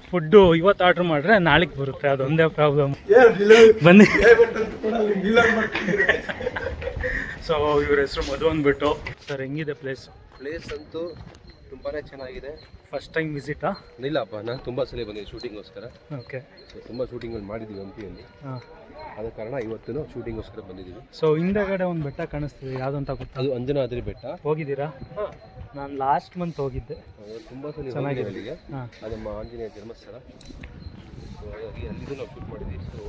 Food ಇವತ್ತು order ಮಾಡಿದ್ರೆ ನಾಳೆಗೆ ಬರುತ್ತೆ, ಅದೊಂದೇ ಪ್ರಾಬ್ಲಮ್. ಬನ್ನಿ. ಸೊ ಇವ್ರ ಹೆಸರು ಮಧು ಅಂದ್ಬಿಟ್ಟು. ಸರ್ ಹೆಂಗಿದೆ ಪ್ಲೇಸ್ ಅಂತೂ ತುಂಬಾ ಚೆನ್ನಾಗಿದೆ. ಫಸ್ಟ್ ಟೈಮ್ ವಿಸಿಟಾ? ಇಲ್ಲಪ್ಪ, ನಾನು ತುಂಬ ಸಲ ಬಂದಿದ್ದೆ ಶೂಟಿಂಗೋಸ್ಕರ. ಓಕೆ. ಸೊ ತುಂಬ ಶೂಟಿಂಗ್ಗಳು ಮಾಡಿದ್ದೀವಿ ಹಂಪಿಯಲ್ಲಿ. ಆದ ಕಾರಣ ಇವತ್ತು ಶೂಟಿಂಗೋಸ್ಕರ ಬಂದಿದ್ದೀವಿ. ಸೊ ಹಿಂದೆಗಡೆ ಒಂದು ಬೆಟ್ಟ ಕಾಣಿಸ್ತಿದೆ, ಯಾವುದು ಅಂತ ಗೊತ್ತಾ? ಅದು ಅಂಜನಾದ್ರಿ ಬೆಟ್ಟ. ಹೋಗಿದ್ದೀರಾ? ನಾನು ಲಾಸ್ಟ್ ಮಂತ್ ಹೋಗಿದ್ದೆ. ತುಂಬ ಸಲ ಚೆನ್ನಾಗಿದೆ ಅಲ್ಲಿಗೆ. ಅದಮ್ಮ ಆಂಜನೇಯ ಜನ್ಮಸ್ಥಳ. ಸೊ ಹಾಗಾಗಿ ಅಲ್ಲಿದ್ದು ನಾವು ಶೂಟ್ ಮಾಡಿದ್ದೀವಿ. ಸೊ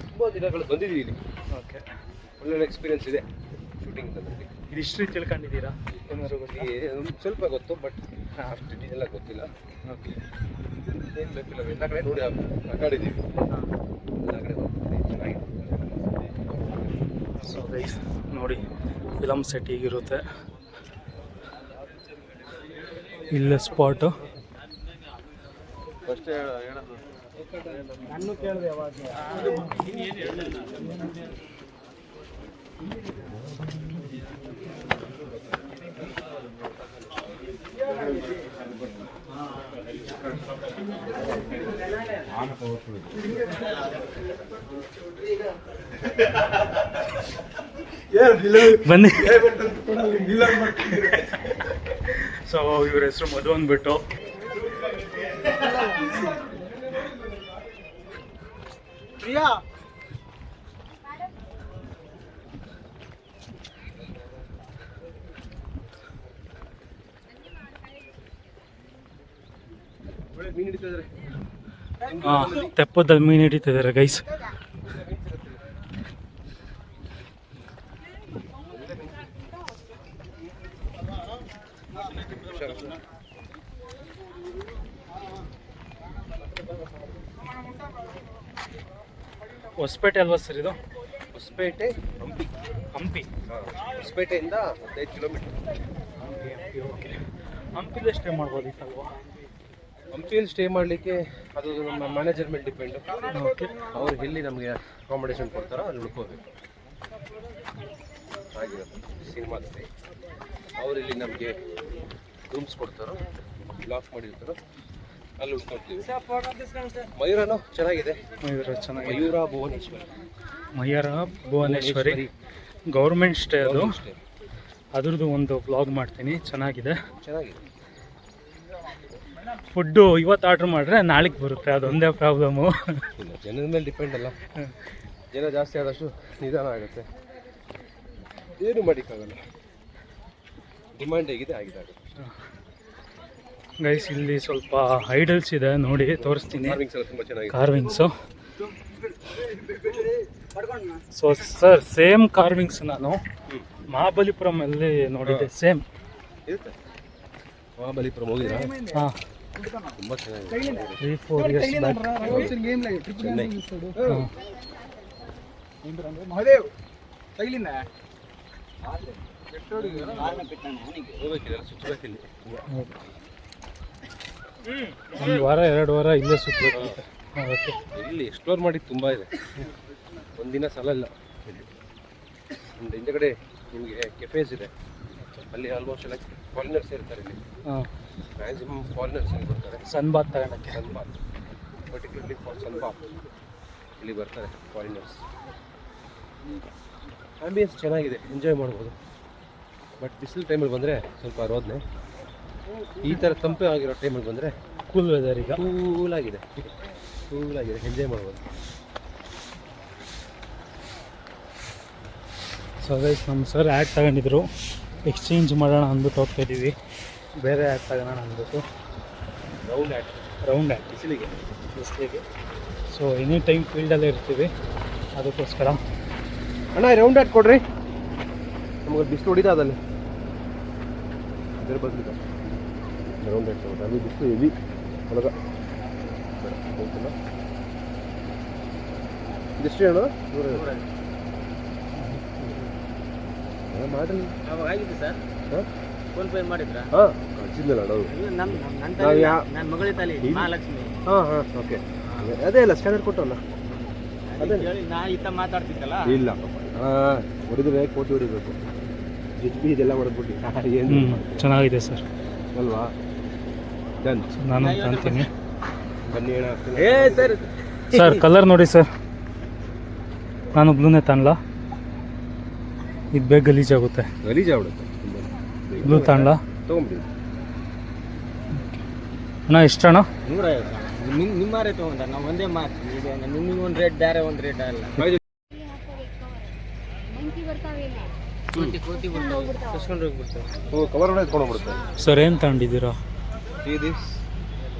ತುಂಬ ದಿನಗಳು ಬಂದಿದ್ದೀವಿ ಇಲ್ಲಿ. ಓಕೆ. ಒಳ್ಳೊಳ್ಳೆ ಎಕ್ಸ್ಪೀರಿಯನ್ಸ್ ಇದೆ ಶೂಟಿಂಗ್ ನನಗೆ. ಇದು ಹಿಸ್ಟ್ರಿ ತಿಳ್ಕೊಂಡಿದ್ದೀರಾ? ಸ್ವಲ್ಪ ಗೊತ್ತು, ಬಟ್ ಅಷ್ಟು ಡೀಟೇಲ್ ಆಗಿ ಗೊತ್ತಿಲ್ಲ. ಓಕೆ. ಏನು ಬೇಕಿಲ್ಲ, ಎಲ್ಲ ಕಡೆ ನೋಡಿ ಆಟಾಡಿದ್ದೀವಿ. ಎಲ್ಲ ಕಡೆ ಹೋಗ್ತೀವಿ, ಚೆನ್ನಾಗಿದೆ. ಸೊ ಗೈಸ್ ನೋಡಿ, ಫಿಲಮ್ ಸೆಟ್ ಹೀಗಿರುತ್ತೆ. ಇಲ್ಲ ಸ್ಪಾಟು ಫಸ್ಟ್ ಹೇಳೋದು ನಾನು ಕೇಳಿದೆ ಯಾವಾಗ. ಬನ್ನಿ. ಸೊ ಇವ್ರ ಹೆಸರು ಮಧು ಅಂದ್ಬಿಟ್ಟು. ಪ್ರಿಯಾ ತೆಪ್ಪದಲ್ಲಿ ಮೀನು ಹಿಡಿತಿದ್ದಾರೆ ಗೈಸ್. ಹೊಸಪೇಟೆ ಅಲ್ವಾ ಸರ್ ಇದು? ಹೊಸಪೇಟೆ ಹಂಪಿ. ಹಂಪಿ. ಹೊಸಪೇಟೆಯಿಂದ 15 ಕಿಲೋಮೀಟರ್. ಹಂಪಿ. ಓಕೆ. ಹಂಪಿಲೇ ಸ್ಟೇ ಮಾಡ್ಬೋದಿತ್ತಲ್ವಾ? ಹಂಪಿಯಲ್ಲಿ ಸ್ಟೇ ಮಾಡಲಿಕ್ಕೆ ಅದು ನಮ್ಮ ಮ್ಯಾನೇಜರ್ ಮೇಲೆ ಡಿಪೆಂಡು. ಓಕೆ. ಅವ್ರು ಎಲ್ಲಿ ನಮಗೆ ಅಕಾಮಿಡೇಷನ್ ಕೊಡ್ತಾರೋ ಅಲ್ಲಿ ಉಳ್ಕೋಬೇಕು. ಆಗಿರುತ್ತೆ ಸಿನಿಮಾದಲ್ಲಿ. ಅವರಿಲ್ಲಿ ನಮಗೆ ರೂಮ್ಸ್ ಕೊಡ್ತಾರೋ, ಲಾಕ್ ಮಾಡಿರ್ತಾರೋ ಅಲ್ಲಿ ಉಳ್ಕೊಳ್ತೀವಿ. ಮಯೂರನೂ ಚೆನ್ನಾಗಿದೆ. ಮಯೂರ ಚೆನ್ನಾಗಿದೆ. ಮಯೂರ ಭುವನೇಶ್ವರಿ. ಮಯೂರ ಭುವನೇಶ್ವರಿ ಗೌರ್ಮೆಂಟ್ ಸ್ಟೇ ಅದು. ಅದ್ರದ್ದು ಒಂದು ವ್ಲಾಗ್ ಮಾಡ್ತೀನಿ, ಚೆನ್ನಾಗಿದೆ. ಫುಡ್ಡು ಇವತ್ತು ಆರ್ಡ್ರ್ ಮಾಡಿದ್ರೆ ನಾಳೆಗೆ ಬರುತ್ತೆ, ಅದೊಂದೇ ಪ್ರಾಬ್ಲಮ್ಮು. ಜನದ ಮೇಲೆ ಡಿಪೆಂಡ್ ಅಲ್ಲ. ಜನ ಜಾಸ್ತಿ ಆದಷ್ಟು ನಿಧಾನ ಆಗುತ್ತೆ, ಏನು ಮಾಡೋಕ್ಕಾಗಲ್ಲ. ಡಿಮ್ಯಾಂಡ್ ಹೇಗಿದೆ ಆಗಿದೆ. ಗೈಸ್ ಇಲ್ಲಿ ಸ್ವಲ್ಪ ಐಡಲ್ಸ್ ಇದೆ ನೋಡಿ, ತೋರಿಸ್ತೀನಿ. ತುಂಬ ಚೆನ್ನಾಗಿದೆ ಕಾರ್ವಿಂಗ್ಸು. ಸೊ ಸರ್ ಸೇಮ್ ಕಾರ್ವಿಂಗ್ಸ್ ನಾನು ಮಹಾಬಲಿಪುರಂ ಅಲ್ಲಿ ನೋಡಿದ್ದೆ, ಸೇಮ್ ಇರುತ್ತೆ. ಮಹಾಬಲಿಪುರಂ ಹೋಗಿದ್ರಾ? ಹಾಂ, ತುಂಬ ಚೆನ್ನಾಗಿದೆ. 3-4 years ಬ್ಯಾಕ್. ಒಂದು ವಾರ 2 ವಾರ ಇಲ್ಲೇ ಸುತ್ತಬೇಕು. ಇಲ್ಲಿ ಎಕ್ಸ್ಪ್ಲೋರ್ ಮಾಡಿ ತುಂಬ ಇದೆ, ಒಂದಿನ ಸಲ ಇಲ್ಲ. ಒಂದು ಹಿಂದೆಗಡೆ ನಿಮಗೆ ಕೆಫೇಸ್ ಇದೆ, ಅಲ್ಲಿ ಆಲ್ಮೋಸ್ಟ್ ಎಲ್ಲ ಫಾರಿನರ್ಸ್ ಇರ್ತಾರೆ. ಇಲ್ಲಿ ಮ್ಯಾಕ್ಸಿಮಮ್ ಫಾರಿನರ್ಸ್ ಇಲ್ಲಿ ಬರ್ತಾರೆ ಸನ್ ಬಾತ್ ತಗೊಳಕ್ಕೆ. ಸನ್ ಬಾತ್, ಪರ್ಟಿಕ್ಯುಲರ್ಲಿ ಫಾರ್ ಸನ್ ಬಾತ್ ಇಲ್ಲಿ ಬರ್ತಾರೆ ಫಾರಿನರ್ಸ್. ಆ್ಯಂಬಿಯನ್ಸ್ ಚೆನ್ನಾಗಿದೆ, ಎಂಜಾಯ್ ಮಾಡ್ಬೋದು. ಬಟ್ ಬಿಸಿಲು ಟೈಮಲ್ಲಿ ಬಂದರೆ ಸ್ವಲ್ಪ ರೋದನೆ. ಈ ಥರ ತಂಪೆ ಆಗಿರೋ ಟೈಮಲ್ಲಿ ಬಂದರೆ ಕೂಲ್ ವೆದರ್, ಈಗ ಕೂಲಾಗಿದೆ, ಎಂಜಾಯ್ ಮಾಡ್ಬೋದು. ಸೊ ಗೈಸ್ ನಮ್ಮ ಸರ್ ಆ್ಯಡ್ ತಗೊಂಡಿದ್ರು, ಎಕ್ಸ್ಚೇಂಜ್ ಮಾಡೋಣ ಅಂದ್ಬಿಟ್ಟು ಹೋಗ್ತಾ ಇದ್ದೀವಿ. ಬೇರೆ ಆ್ಯಡ್ ತಗೋಣ ಅಂದ್ಬಿಟ್ಟು. ರೌಂಡ್ ಆ್ಯಡ್ ಬಿಸಿಲಿಗೆ. ಸೊ ಎನಿ ಟೈಮ್ ಫೀಲ್ಡಲ್ಲೇ ಇರ್ತೀವಿ, ಅದಕ್ಕೋಸ್ಕರ. ಅಣ್ಣ ರೌಂಡ್ ಆ್ಯಡ್ ಕೊಡ್ರಿ, ನಮಗೆ ಬಿಸಿಲು ಹೊಡಿತಾ ಅದಲ್ಲಿ ಬೇರೆ ಬದಲಿಲ್ಲ. ರೌಂಡ್ ಆ್ಯಡ್ ತಗೊಂಡು ಅದು ಬಿಸಿಲು ಹೆವಿ ಒಳಗ ಹೋಗ್ತಿಲ್ಲ. ಇದೆಷ್ಟು ಅಣ್ಣ? 100 ಮಾಡಿ ಸರ್. ಫೋನ್ ಪೇ ಮಾಡಿದ್ರಾ? ಹಾಂ, ಹಚ್ಚಿದ್ನಲ್ಲ ಅಣ್ಣ. ನನ್ನ ಮಗಳ ತಾಲಿ ಮಹಾಲಕ್ಷ್ಮಿ. ಹಾಂ, ಓಕೆ. ಅದೇ ಇಲ್ಲ ಸ್ಕ್ಯಾನರ್ ಕೊಟ್ಟವಲ್ಲ, ಅದೇ ಹೇಳಿ ನಾ ಈತ ಮಾತಾಡ್ತಿದ್ದಲ್ಲ. ಇಲ್ಲ ಹೊಡಿದ್ರೆ ಕೋಟಿ ಹೊಡಿಬೇಕು. ಜಿಜ್ಬಿ ಇದೆಲ್ಲ ಹೊಡೆದ್ಬಿಟ್ಟು ಏನು ಚೆನ್ನಾಗಿದೆ ಸರ್ ಅಲ್ವಾ? ಡನ್. ನಾನು ಕಾಣ್ತೀನಿ. ಬನ್ನಿ ಅಣ್ಣ ಹಾಕ್ತೀನಿ. ಏ ಸರ್ ಸರ್ ಕಲರ್ ನೋಡಿ ಸರ್, ನಾನು ಬ್ಲೂನೇ ತಾನಲ್ಲ, ಇದು ಬೇಗ ಗಲೀಜಾಗುತ್ತೆ. ಗಲೀಜಾಗ್ಬಿಡುತ್ತೆ. ಬ್ಲೂ ತಾನಲ್ಲ ತೊಗೊಂಬಿಡಿ. ಅಣ್ಣ ಎಷ್ಟು ಅಣ್ಣ? 150 ನಿಮ್ಮಾರೇ ತೊಗೊಂಡ ನಾವು ಒಂದೇ ಮಾತು. ಈಗ ನಿಮಗೆ ಒಂದು ರೇಟ್ ಬೇರೆ, ಒಂದು ರೇಟ್ ಅಲ್ಲ. ಕಸ್ಕೊಂಡು ಹೋಗ್ಬಿಡ್ತಾರೆ. ಓ ಕವರ್ ಒಳಗೆ ಎತ್ಕೊಂಡು ಹೋಗ್ಬಿಡುತ್ತೆ. ಸರ್ ಏನು ತಗೊಂಡಿದ್ದೀರಾ? See this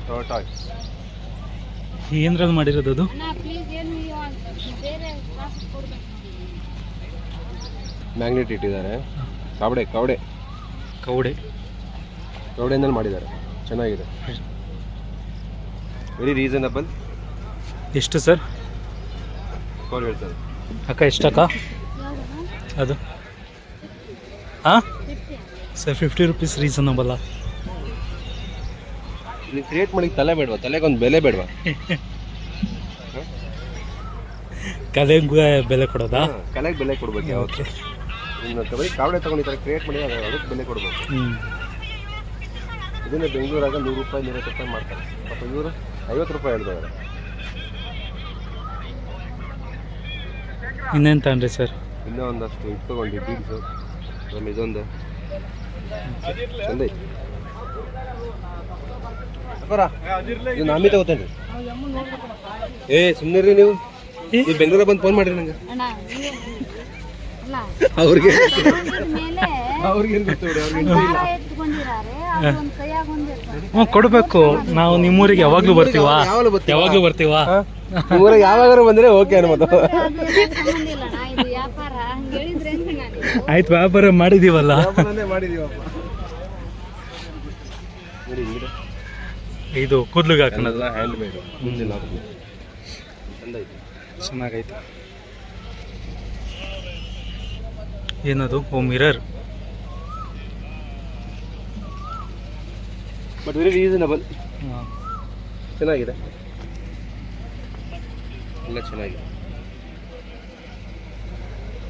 tortoise. ಏನ್ರಲ್ಲಿ ಮಾಡಿರೋದು ಅದು? ಮ್ಯಾಗ್ನೆಟ್ ಇಟ್ಟಿದ್ದಾರೆ. ಕವಡೆ ಕವಡೆ ಕವಡೆ ಕವಡೆಯಿಂದಲೇ ಮಾಡಿದ್ದಾರೆ. ಚೆನ್ನಾಗಿದೆ, ವೆರಿ ರೀಸನಬಲ್. ಎಷ್ಟು ಸರ್? ಕಾಲ್ ಹೇಳ್ತಾರೆ. ಅಕ್ಕ ಎಷ್ಟಕ್ಕ ಅದು? ಹಾಂ ಸರ್ 50 ರುಪೀಸ್ ರೀಸನಬಲ್ಲ. ಇಲ್ಲಿ ಕ್ರಿಯೇಟ್ ಮಾಡಿ ತಲೆ ಬೇಡವಾ? ತಲೆಗೊಂದು ಬೆಲೆ ಬೇಡವಾ? ಕಲೆಗೆ ಬೆಲೆ ಕೊಡೋದಾ? ಕಲೆಗೆ ಬೆಲೆ ಕೊಡ್ಬೇಕು. ಯಾವತ್ತು ಇನ್ನು ಬರೀ ಕಾವಡೆ ತಗೊಂಡು ಈ ಥರ ಕ್ರಿಯೇಟ್ ಮಾಡಿ ಅದಕ್ಕೆ ಬೆಲೆ ಕೊಡ್ಬೇಕು. ಇದನ್ನೇ ಬೆಂಗಳೂರಾಗ 100 ರೂಪಾಯಿ 150 ರೂಪಾಯಿ ಮಾಡ್ತಾರೆ. ಮತ್ತು ಇವರು 50 ರೂಪಾಯಿ ಹೇಳ್ತಾರೆ. ಇನ್ನೇನು ತಗೊಂಡ್ರಿ ಸರ್? ಇನ್ನೂ ಒಂದಷ್ಟು ಇಟ್ಕೊಂಡು ಬೀಡ್ಸು, ಆಮೇಲೆ ಇದೊಂದು ಚಂದ ಐತಿ. ಇದು ನಾಮಿ ತಗೋತೇನೆ. ಏ ಸುಮ್ಮನೆ ನೀವು ಬೆಂಗಳೂರ ಬಂದು ಫೋನ್ ಮಾಡಿರಿ ನಂಗೆ. ಅವ್ರಿಗೆ ಅವ್ರಿಗೇನು ಗೊತ್ತಿಲ್ಲ. ಹ್ಞೂ ಕೊಡಬೇಕು. ನಾವು ನಿಮ್ಮೂರಿಗೆ ಯಾವಾಗಲೂ ಬರ್ತೀವಾ? ಯಾವಾಗಲೂ ಬರ್ತೀವಾ? ಊರಿಗೆ ಯಾವಾಗಾರು ಬಂದರೆ ಓಕೆ ಅನ್ಬೋದು. ಆಯ್ತು, ವ್ಯಾಪಾರ ಮಾಡಿದೀವಲ್ಲ. ಮಾಡಿದೀವಪ್ಪ. ಇದು ಕೂದಲಿಗೆ ಹಾಕೋಣಲ್ಲ, ಹ್ಯಾಂಡ್ ಮೇಡ್. ಚೆನ್ನಾಗೈತೆ. ಏನದು? ಓ ಮಿರರ್. But very reasonable. ಚೆನ್ನಾಗಿದೆ, ಎಲ್ಲ ಚೆನ್ನಾಗಿದೆ.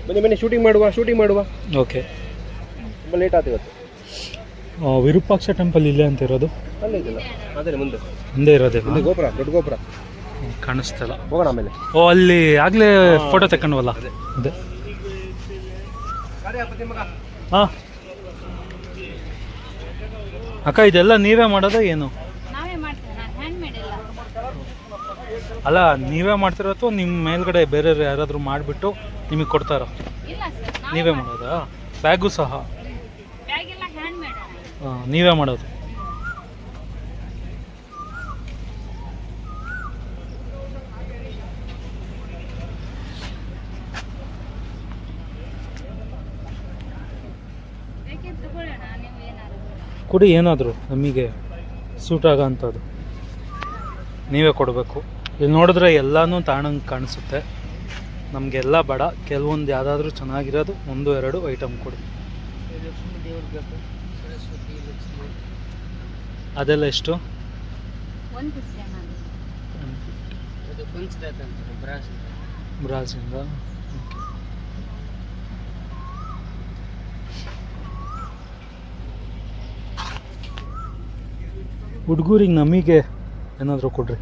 ಬನ್ನಿ ಬನ್ನಿ, ಶೂಟಿಂಗ್ ಮಾಡುವ. ಓಕೆ. ತುಂಬ ಲೇಟ್ ಆಯ್ತು ಇವತ್ತು. ವಿರೂಪಾಕ್ಷ ಟೆಂಪಲ್ ಇಲ್ಲೇ ಅಂತ ಇರೋದು? ಅಲ್ಲೇ ಇದೆಯಲ್ಲ, ಅದೇ ಮುಂದೆ ಇರೋದೇ ಗೋಪುರ, ದೊಡ್ಡ ಗೋಪುರ ಕಾಣಿಸ್ತಲ್ಲ. ಹೋಗೋಣ ಆಮೇಲೆ. ಓ ಅಲ್ಲಿ ಆಗಲೇ ಫೋಟೋ ತಗೊಂಡ್ವಲ್ಲ ಅದೇ. ಹಾಂ ಅಕ್ಕ, ಇದೆಲ್ಲ ನೀವೇ ಮಾಡೋದು ಏನು? ಅಲ್ಲ, ನೀವೇ ಮಾಡ್ತಿರೋ ಅಥವಾ ನಿಮ್ಮ ಮೇಲ್ಗಡೆ ಬೇರೆ ಯಾರಾದರೂ ಮಾಡಿಬಿಟ್ಟು ನಿಮಗೆ ಕೊಡ್ತಾರೋ? ನೀವೇ ಮಾಡೋದಾ? ಬ್ಯಾಗು ಸಹ ನೀವೇ ಮಾಡೋದು? ಕೊಡಿ, ಏನಾದರೂ ನಮಗೆ ಸೂಟ್ ಆಗೋ ಅಂಥದ್ದು ನೀವೇ ಕೊಡಬೇಕು. ಇಲ್ಲಿ ನೋಡಿದ್ರೆ ಎಲ್ಲನೂ ತಾಣಂಗೆ ಕಾಣಿಸುತ್ತೆ. ನಮಗೆಲ್ಲ ಬೇಡ, ಕೆಲವೊಂದು ಯಾವುದಾದ್ರೂ ಚೆನ್ನಾಗಿರೋದು 1-2 ಐಟಮ್ ಕೊಡಿ. ಅದೆಲ್ಲ ಎಷ್ಟು? ಬ್ರಾಸಿಂದ. ಹುಡುಗರಿಗೆ ನಮಗೆ ಏನಾದರೂ ಕೊಡ್ರಿ.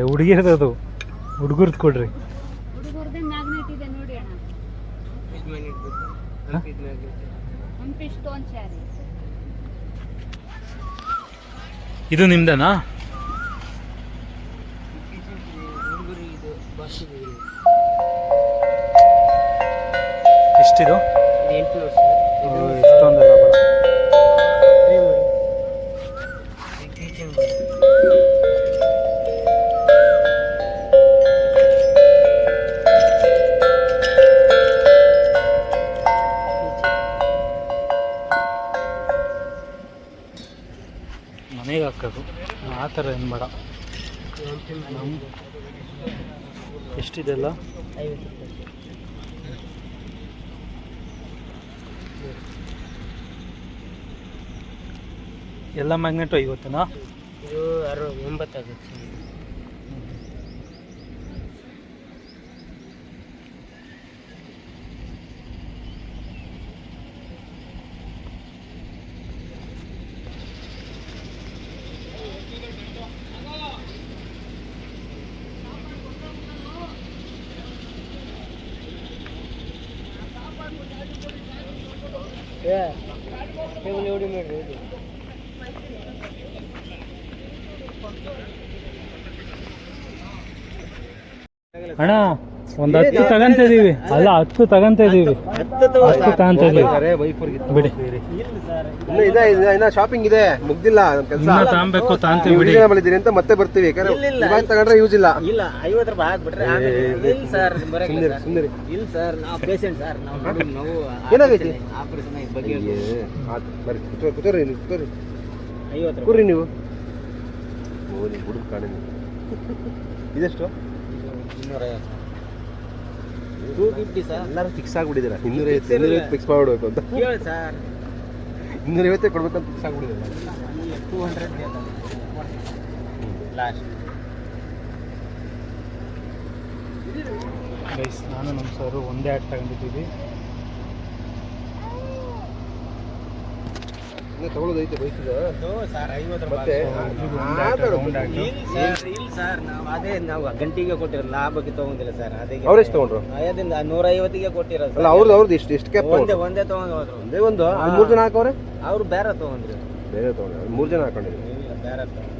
ಹುಡುಗಿರದು ಹುಡುಗರ್ದು ಕೊಡ್ರಿ. ಇದು ನಿಮ್ದೇನಾ? ಎಷ್ಟಿದು? ಎಷ್ಟೊಂದೆಲ್ಲ ಬೇಡ. ಮನೆಗೆ ಹಾಕೋದು ಆ ಥರ ಏನು ಬೇಡ. ಎಷ್ಟಿದೆಲ್ಲ? 50 ಎಲ್ಲ ಮ್ಯಾಗ್ನೆಟು 50ನಾ? ಇದು 80 ಆಗುತ್ತೆ. ಜೋಡಿ ಮಾಡ್ರಿ ಅಣ್ಣ ಒಂದು 10 ತಗಂತ ಇದೀವಿ. ಅಲ್ಲ 10 ತಗಂತ ಇದೀವಿ. 10 ತಗಂತ ಇದೀವಿ. ಬಿಡಿ. ಇನ್ನ ಇದೆ ಇನ್ನ ಶಾಪಿಂಗ್ ಇದೆ, ಮುಗ್ದಿಲ್ಲ ನಮ್ಮ ಕೆಲಸ. ಇನ್ನ ತಾಂಬೇಕು ತಾಂತೀವಿ ಬಿಡಿ. ಮಾಡಿದೀನಿ ಅಂತ ಮತ್ತೆ ಬರ್ತೀವಿ. ಇವಾಗ ತಗೊಂಡ್ರೆ ಯೂಸ್ ಇಲ್ಲ. ಇಲ್ಲ 50 ರೂಪಾಯಿ ಹಾಕ್ಬಿಟ್ರೆ ಇಲ್ಲ ಸರ್ ಬರಲ್ಲ ಸರ್. ಸುಂದರಿ ಇಲ್ಲ ಸರ್ ನಾವು ಪೇಷಂಟ್ ಸರ್. ನಾವು ಏನಾಗೈತಿ? ಆಪರೇಷನ್ ಆಗಿ ಬಗ್ಗೆ ಬರ್ರಿ ಕೂತ್ಕೋರಿ ನೀವು, ಕೂತ್ಕೋರಿ 50 ಕೂರಿ ನೀವು. ಓ ನೀವು ಹುಡುಗ ಕಾಣಿ ನೀವು. ಇದೆಷ್ಟು? 250 ಸರ್. ಎಲ್ಲರೂ ಫಿಕ್ಸ್ ಆಗಿಬಿಟ್ಟಿದ್ದೀರಾ. 250 ಫಿಕ್ಸ್ ಮಾಡ್ಬಿಡ್ಬೇಕು ಅಂತ. ಕೇಳಿ ಸರ್ 250 ಕೊಡ್ಬೇಕಂತ ಫಿಕ್ಸ್ ಆಗಿಬಿಟ್ಟಿದ್ದೀರಾ. 200 ಲಾಸ್ಟ್. ಗೈಸ್ ನಾನು ನಮ್ಮ ಸರು ಒಂದೇ ಆ್ಯಡ್ ತಗೊಂಡಿದ್ದೀವಿ. ಇನ್ನು ತಗೊಳ್ಳೋದೈತೆ ಬೈಕಿದ ಸರ್ 50 ಮತ್ತೆ ರೂಪಾಯಿ. ಇಲ್ಲ ಸರ್ ನಾವು ಅದೇ ನಾವು ಗಂಟಿಗೆ ಕೊಟ್ಟಿರೋದು, ಲಾಭಕ್ಕೆ ತಗೊಂಡಿಲ್ಲ ಸರ್. ಅದೇ ಅವ್ರೆಷ್ಟು ತಗೊಂಡ್ರು? ಅದರಿಂದ 150ಗೆ ಕೊಟ್ಟಿರೋದು. ಅಲ್ಲ ಅವ್ರದ್ದು ಎಷ್ಟು ಕ್ಯಾಪ್ ಒಂದೇ ತಗೊಂಡು ಹೋದ್ರು. ಒಂದೇ ಒಂದು 3 ಜನ ಹಾಕವ್ರೆ. ಅವ್ರು ಬೇರೆ ತಗೊಂಡ್ರಿ. ಬೇರೆ ತಗೊಂಡ್ರೆ 3 ಜನ ಹಾಕೊಂಡಿದ್ದೀವಿ. ಇಲ್ಲ ಬೇರೆ ತಗೊಂಡ್ರು.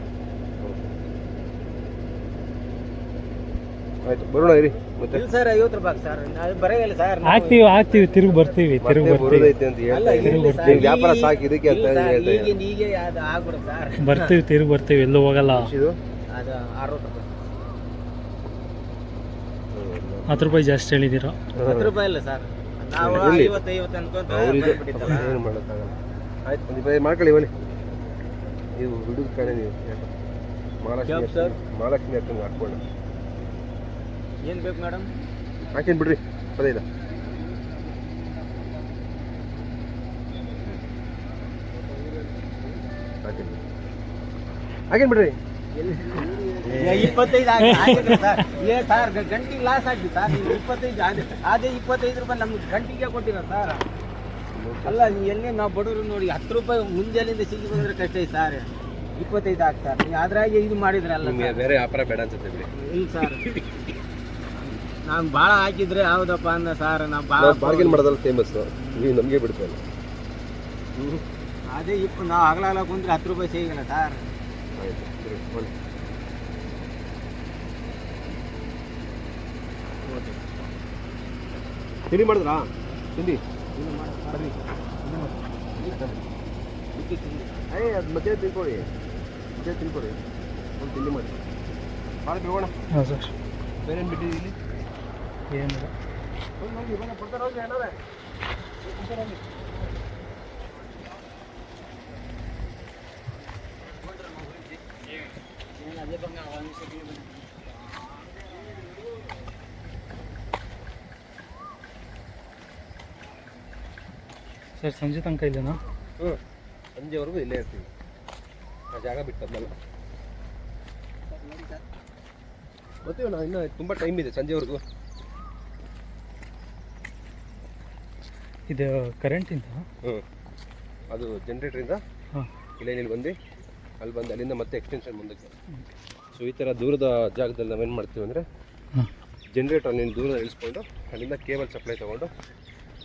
ಆಯ್ತು ಬರೋಣ ಇರಿ ಮತ್ತೆ. ಇಲ್ಲ ಸರ್ 50 ರೂಪಾಯಿ ಸರ್. ನಾವು ಬರೆಯಲ್ಲ ಸರ್. ಆಗ್ತೀವಿ ತಿರುಗಿ ಬರ್ತೀವಿ. ಬರೋದೈತೆ ಅಂತ ಅಲ್ಲ, ಹೇಳ್ತಾ ಇಲ್ಲ ಇದ್ದೀನಿ. ಸರ್. ನಿಮ್ಗೆ ವ್ಯಾಪಾರ ಸಾಕು ಇದಕ್ಕೆ ಅಂತ ಹೇಳ್ತಾ ಇದ್ದೀನಿ. ಹೀಗೆ ಅದು ಆಗ್ಬಿಡುತ್ತೆ ಸರ್. ಬರ್ತೀವಿ ತಿರುಗಿ ಬರ್ತೀವಿ, ಎಲ್ಲೂ ಹೋಗಲ್ಲ. ಇದು ಅದು 60 ರೂಪಾಯಿ. 10 ರೂಪಾಯಿ ಜಾಸ್ತಿ ಹೇಳಿದ್ದೀರಾ. 10 ರೂಪಾಯಿ ಇಲ್ಲ ಸರ್. ನಾವು ಎಲ್ಲಿ? 50 ಅನ್ಕೊಂತ ಅವ್ರಿದೆ ಬಂದ್ಬಿಟ್ಟಿತ್ತಲ್ಲ. ಏನು ಮಾಡೋಕ್ಕಾಗಲ್ಲ. ಆಯ್ತು ಒಂದು 20 ಮಾಡ್ಕೊಳ್ಳಿ ಬನ್ನಿ. ನೀವು ಹುಡುಗ ಕಡೆ ನೀವು ಯಾವ್ದು ಸರ್? ಮಹಾಲಕ್ಷ್ಮಿ ಅಕ್ಕಂಗೆ ಹಾಕ್ಕೊಂಡು ಏನು ಬೇಕು ಮೇಡಮ್? ಹಾಕೇನು ಬಿಡ್ರಿ ಪದೇ ಇಲ್ಲ. ಹಾಕೇನು ಬಿಡ್ರಿ. 25 ಆಗಿದ್ರೆ ಸರ್. ಸರ್ ಗಂಟಿಗೆ ಲಾಸ್ ಆಗಿದೆ ಸರ್. ನೀವು 25 ಅದೇ 25 ರೂಪಾಯಿ ನಮ್ಗೆ ಗಂಟಿಗೆ ಕೊಟ್ಟಿರ ಸರ್. ಅಲ್ಲ ಎಲ್ಲಿ ನಾವು ಬಡವರು ನೋಡಿ 10 ರೂಪಾಯಿ ಮುಂಜಾನೆಯಿಂದ ಸಿಗಿ ಬಂದ್ರೆ ಕಷ್ಟ ಐತೆ ಸರ್. 25 ಆಗ್ತಾರೆ. ನೀವು ಅದ್ರಾಗೆ ಇದು ಮಾಡಿದ್ರಲ್ಲ ನಿಮಗೆ ಬೇರೆ ವ್ಯಾಪಾರ ಬೇಡ ಅನ್ಸುತ್ತೆ ಬಿಡಿ. ಇಲ್ಲ ಸರ್ ನಾನು ಭಾಳ ಹಾಕಿದ್ರೆ ಹೌದಪ್ಪ ಅಂದ ಸರ್. ನಾವು ಭಾಳ ಬಾರ್ಗೇನ್ ಮಾಡೋದಲ್ಲ ಫೇಮಸ್. ನೀವು ನಮಗೆ ಬಿಡ್ತೇವೆ. ಅದೇ ನಾವು ಹಗಲಾಗಲ್ಲ ಕುಂದ್ರೆ 10 ರೂಪಾಯಿ ಸಿಗಲ್ಲ ಸರ್. ಆಯ್ತು ಸರಿ ಬನ್ನಿ. ತಿಂಡಿ ಮಾಡಿದ್ರಾ? ತಿಂಡಿ ಅದು ಮಧ್ಯ ತಿಳ್ಕೊಳ್ಳಿ. ಮಧ್ಯ ತಿಳ್ಕೊಳ್ಳಿ. ಒಂದು ತಿಂಡಿ ಮಾಡಿ ಭಾಳ ಹೋಗೋಣ. ಹಾಂ ಸರ್. ಬೇರೆ ಏನು ಬಿಟ್ಟಿದ್ದೀವಿ ಇಲ್ಲಿ? ಏನಿಲ್ಲ. ಸರ್ ಸಂಜೆ ತನಕ ಇಲ್ಲೇನಾ? ಹ್ಞೂ ಸಂಜೆವರೆಗೂ ಇಲ್ಲೇ ಇರ್ತೀವಿ. ಆ ಜಾಗ ಬಿಟ್ಟದ್ನಲ್ಲ ಬರ್ತೀವಿ ನಾವು. ಇನ್ನೂ ತುಂಬ ಟೈಮ್ ಇದೆ ಸಂಜೆವರೆಗೂ. ಇದು ಕರೆಂಟಿಂದ? ಹ್ಞೂ ಅದು ಜನ್ರೇಟ್ರಿಂದ ಹಾಂ. ಇಲ್ಲಿ ಬಂದು ಅಲ್ಲಿ ಬಂದು ಅಲ್ಲಿಂದ ಮತ್ತೆ ಎಕ್ಸ್ಟೆನ್ಷನ್ ಮುಂದಕ್ಕೆ. ಸೊ ಈ ಥರ ದೂರದ ಜಾಗದಲ್ಲಿ ನಾವೇನು ಮಾಡ್ತೀವಿ ಅಂದರೆ ಹಾಂ. ಜನ್ರೇಟರ್ ನೀನು ದೂರ ಇಳಿಸ್ಕೊಂಡು ಅಲ್ಲಿಂದ ಕೇಬಲ್ ಸಪ್ಲೈ ತೊಗೊಂಡು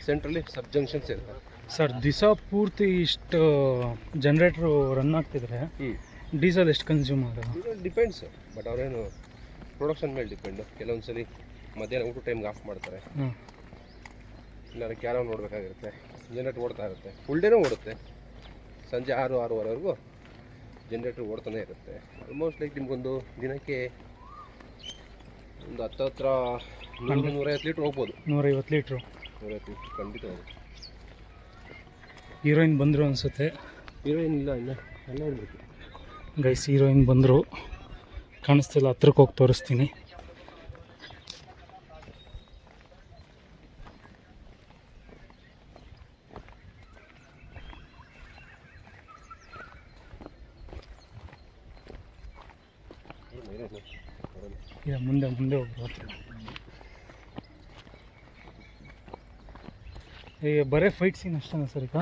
ಸೆಂಟ್ರಲ್ಲಿ ಸಬ್ ಜಂಕ್ಷನ್ಸ್ ಇರ್ತವೆ ಸರ್. ದಿವಸ ಪೂರ್ತಿ ಇಷ್ಟು ಜನ್ರೇಟ್ರು ರನ್ ಆಗ್ತಿದ್ರೆ ಡೀಸೆಲ್ ಎಷ್ಟು ಕನ್ಸ್ಯೂಮ್ ಆಗೋದು? ಇದು ಡಿಪೆಂಡ್ಸ್. ಬಟ್ ಅವರೇನು ಪ್ರೊಡಕ್ಷನ್ ಮೇಲೆ ಡಿಪೆಂಡು. ಕೆಲವೊಂದು ಸಲ ಮಧ್ಯಾಹ್ನ ಊಟ ಟೈಮ್ಗೆ ಆಫ್ ಮಾಡ್ತಾರೆ. ಇಲ್ಲಾಂದ್ರೆ ಕ್ಯಾರವ್ ನೋಡಬೇಕಾಗಿರುತ್ತೆ. ಜನ್ರೇಟ್ರ್ ಓಡ್ತಾ ಇರುತ್ತೆ. ಫುಲ್ ಡೇನೂ ಓಡುತ್ತೆ. ಸಂಜೆ 6-6:30ವರೆಗೂ ಜನ್ರೇಟ್ರ್ ಓಡ್ತಾನೆ ಇರುತ್ತೆ. ಆಲ್ಮೋಸ್ಟ್ ಲೈಕ್ ನಿಮ್ಗೊಂದು ದಿನಕ್ಕೆ ಒಂದು 150 ಲೀಟ್ರ್ ಹೋಗ್ಬೋದು. 150 ಲೀಟ್ರು 150 ಲೀಟ್ರ್ ಖಂಡಿತ ಹೋಗುತ್ತೆ. ಹೀರೋಯಿನ್ ಬಂದರು ಅನಿಸುತ್ತೆ. ಹೀರೋಯಿನ್ ಇಲ್ಲ ಇಲ್ಲ ಎಲ್ಲ ಇರಬೇಕು. ಗೈಸ್ ಹೀರೋಯಿನ್ ಬಂದರು, ಕಾಣಿಸ್ತಿಲ್ಲ. ಹತ್ರಕ್ಕೆ ಹೋಗಿ ತೋರಿಸ್ತೀನಿ. ಇಲ್ಲ ಮುಂದೆ ಹೋಗ್ಬೋದು. ಈಗ ಬರೀ ಫೈಟ್ ಸೀನ್ ಅಷ್ಟೇನಾ ಸರ್ ಈಗ?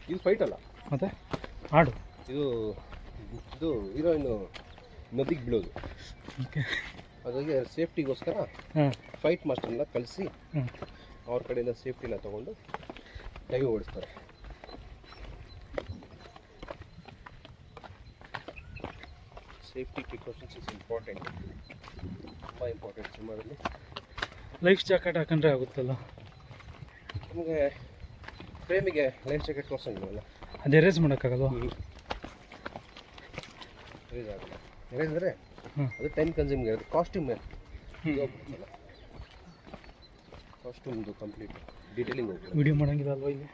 ಇದು ಫೈಟ್ ಅಲ್ಲ, ಮತ್ತೆ ಹಾಡು. ಇದು ಹೀರೋಯಿನ್ನು ನದಿಗೆ ಬೀಳೋದು. ಓಕೆ. ಅದಾಗೆ ಸೇಫ್ಟಿಗೋಸ್ಕರ ಫೈಟ್ ಮಾಸ್ಟರ್ನ ಕಳಿಸಿ ಅವ್ರ ಕಡೆಯಿಂದ ಸೇಫ್ಟಿನ ತೊಗೊಂಡು ಡೈವ್ ಓಡಿಸ್ತಾರೆ. ಸೇಫ್ಟಿ ಪ್ರಿಕಾಷನ್ಸ್ ಇಸ್ ಇಂಪಾರ್ಟೆಂಟ್, ತುಂಬ ಇಂಪಾರ್ಟೆಂಟ್ ಸಿನಿಮಾದಲ್ಲಿ. ಲೈಫ್ ಜಾಕೆಟ್ ಹಾಕೊಂಡ್ರೆ ಆಗುತ್ತಲ್ಲ. ನಮಗೆ ಫ್ರೇಮಿಗೆ ಲೈಫ್ ಜಾಕೆಟ್ ತೋರಿಸಂಗಿಲ್ಲ, ಅದು ಎರೇಸ್ ಮಾಡೋಕ್ಕಾಗಲ್ವಾ? ಎರೇಸ್ ಆಗಲ್ಲ. ಎರೇಸ್ ಅಂದರೆ ಹ್ಮ್. ಅದು ಟೈಮ್ ಕನ್ಸ್ಯೂಮಿಂಗ್ ಇರೋದು. ಕಾಸ್ಟ್ಯೂಮ್ ಕಾಸ್ಟ್ಯೂಮ್ದು ಕಂಪ್ಲೀಟ್ ಡೀಟೇಲಿಂಗ್ ಹೋಗಿ ವಿಡಿಯೋ ಮಾಡೋಂಗಿಲ್ಲ ಅಲ್ವಾ ಇಲ್ಲಿ?